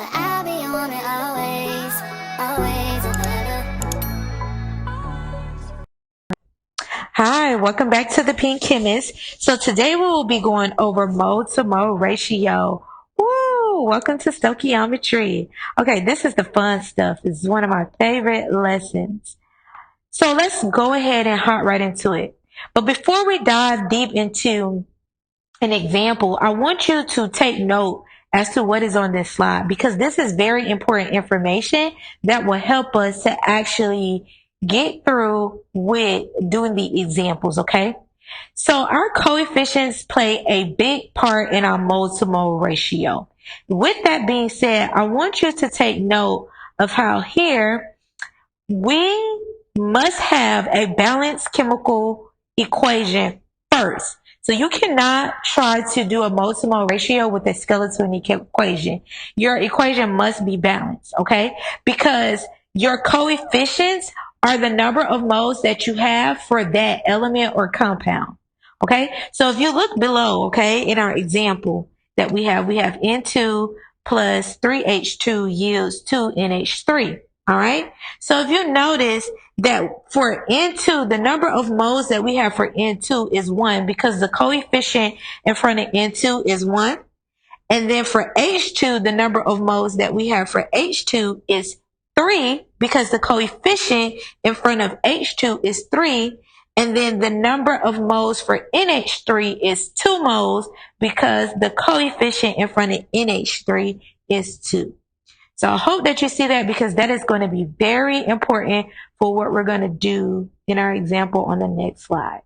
but I'll be on it always, always and ever. Hi, welcome back to the Pink Chemist. So today we will be going over mole to mole ratio. Woo! Welcome to Stoichiometry. Okay, this is the fun stuff. This is one of my favorite lessons. So let's go ahead and hop right into it. But before we dive deep into an example, I want you to take note as to what is on this slide because this is very important information that will help us to actually get through with doing the examples, okay? So our coefficients play a big part in our mole to mole ratio. With that being said, I want you to take note of how here we must have a balanced chemical equation first. So you cannot try to do a mole to mole ratio with a skeleton equation. Your equation must be balanced, okay? Because your coefficients are the number of moles that you have for that element or compound, okay? So if you look below, okay, in our example that we have N2 plus 3H2 yields 2NH3. All right. So if you notice that for N2, the number of moles that we have for N2 is 1 because the coefficient in front of N2 is 1. And then for H2, the number of moles that we have for H2 is 3 because the coefficient in front of H2 is 3. And then the number of moles for NH3 is 2 moles because the coefficient in front of NH3 is 2. So I hope that you see that because that is going to be very important for what we're going to do in our example on the next slide.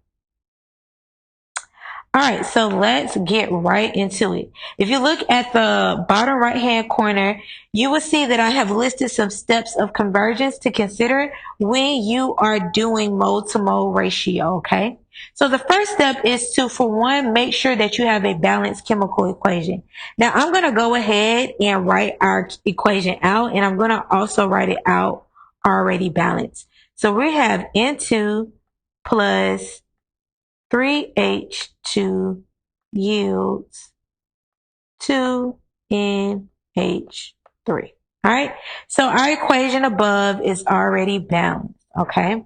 All right, so let's get right into it. If you look at the bottom right-hand corner, you will see that I have listed some steps of convergence to consider when you are doing mole to mole ratio, okay? So the first step is to, for one, make sure that you have a balanced chemical equation. Now I'm going to go ahead and write our equation out, and I'm going to also write it out already balanced. So we have N2 plus 3H2 yields 2NH3. All right. So our equation above is already balanced. Okay.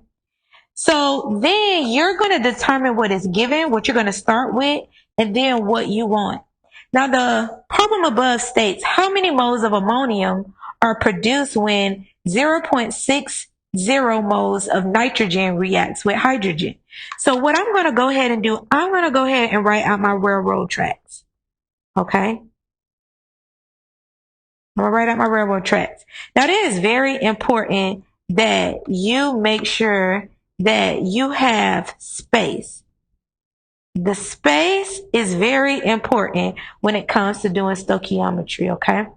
So then you're going to determine what is given, what you're going to start with, and then what you want. Now the problem above states how many moles of ammonium are produced when 0.60 moles of nitrogen reacts with hydrogen. So what I'm going to go ahead and do, I'm going to go ahead and write out my railroad tracks. Okay. I'm going to write out my railroad tracks. Now it is very important that you make sure that you have space. The space is very important when it comes to doing stoichiometry, okay?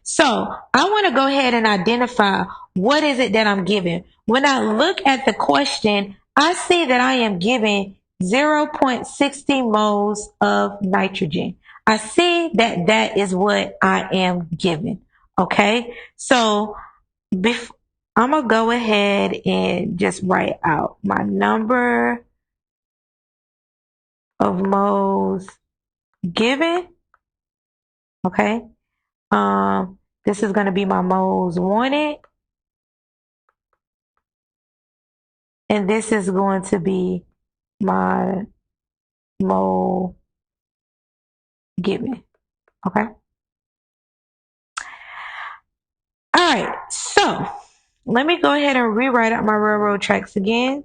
So I want to go ahead and identify what is it that I'm giving. When I look at the question, I see that I am giving 0.60 moles of nitrogen. I see that that is what I am giving, okay? So I'm going to go ahead and just write out my number of moles given. Okay. This is going to be my moles wanted. And this is going to be my mole given. Okay. All right. So let me go ahead and rewrite out my railroad tracks again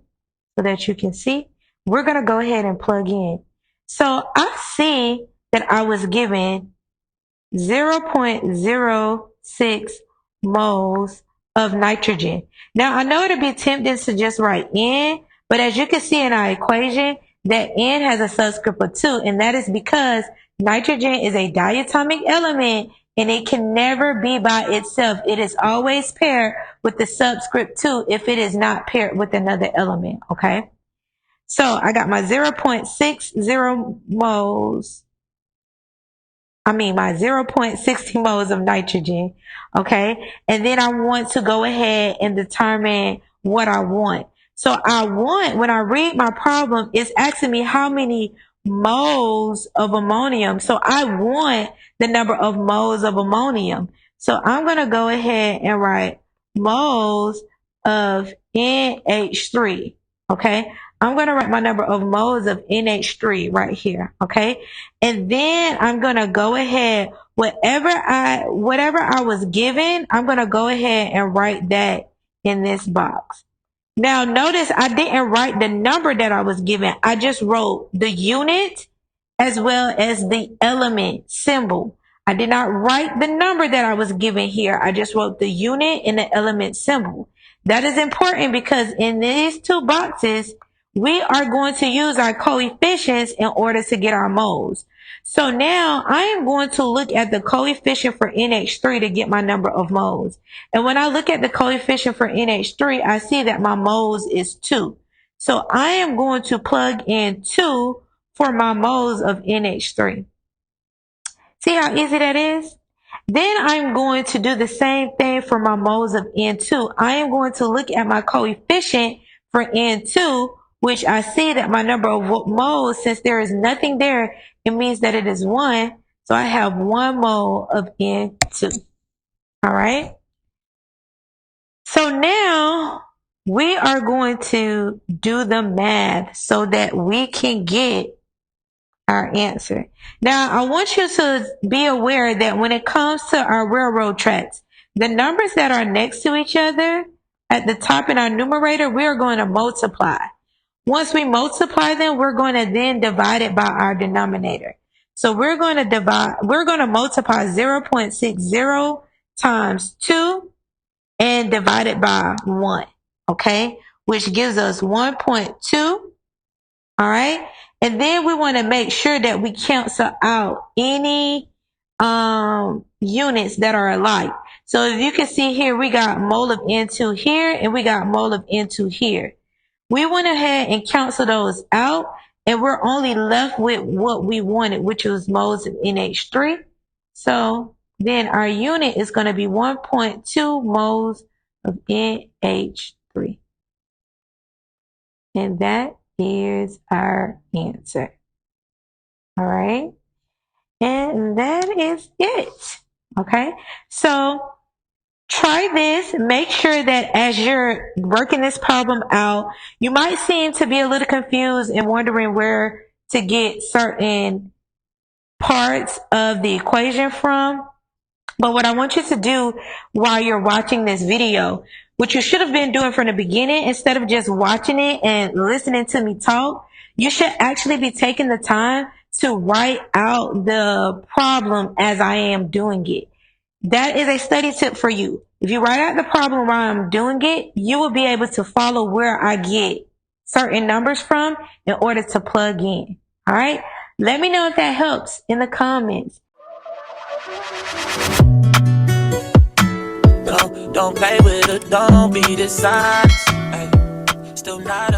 so that you can see. We're going to go ahead and plug in. So I see that I was given 0.06 moles of nitrogen. Now I know it'd be tempting to just write N, but as you can see in our equation, that N has a subscript of 2, and that is because nitrogen is a diatomic element and it can never be by itself. It is always paired with the subscript 2 if it is not paired with another element, okay? So I got my 0.60 moles. My 0.60 moles of nitrogen, okay? And then I want to go ahead and determine what I want. So I want, when I read my problem, it's asking me how many moles of ammonium. So I want the number of moles of ammonium. So I'm going to go ahead and write moles of NH3. Okay. I'm going to write my number of moles of NH3 right here. Okay. And then I'm going to go ahead, whatever I was given, I'm going to go ahead and write that in this box. Now notice I didn't write the number that I was given. I just wrote the unit as well as the element symbol. I did not write the number that I was given here. I just wrote the unit and the element symbol. That is important because in these two boxes, we are going to use our coefficients in order to get our moles. So now I am going to look at the coefficient for NH3 to get my number of moles. And when I look at the coefficient for NH3, I see that my moles is 2. So I am going to plug in 2 for my moles of NH3. See how easy that is? Then I'm going to do the same thing for my moles of N2. I am going to look at my coefficient for N2, which I see that my number of moles, since there is nothing there, it means that it is 1. So I have 1 mole of N2. All right. So now we are going to do the math so that we can get our answer. Now, I want you to be aware that when it comes to our railroad tracks, the numbers that are next to each other at the top in our numerator, we are going to multiply. Once we multiply them, we're going to then divide it by our denominator. So we're going to multiply 0.60 times 2 and divide it by 1, okay? Which gives us 1.2, all right? And then we want to make sure that we cancel out any units that are alike. So if you can see here, we got mole of N2 here and we got mole of N2 here. We went ahead and cancel those out and we're only left with what we wanted, which was moles of NH3. So then our unit is going to be 1.2 moles of NH3. And that is our answer. All right. And that is it. Okay. So try this. Make sure that as you're working this problem out, you might seem to be a little confused and wondering where to get certain parts of the equation from. But what I want you to do while you're watching this video, what you should have been doing from the beginning, instead of just watching it and listening to me talk, you should actually be taking the time to write out the problem as I am doing it. That is a study tip for you. If you write out the problem while I'm doing it, you will be able to follow where I get certain numbers from in order to plug in. All right? Let me know if that helps in the comments. Don't play with it, don't be dishonest. Ay, still not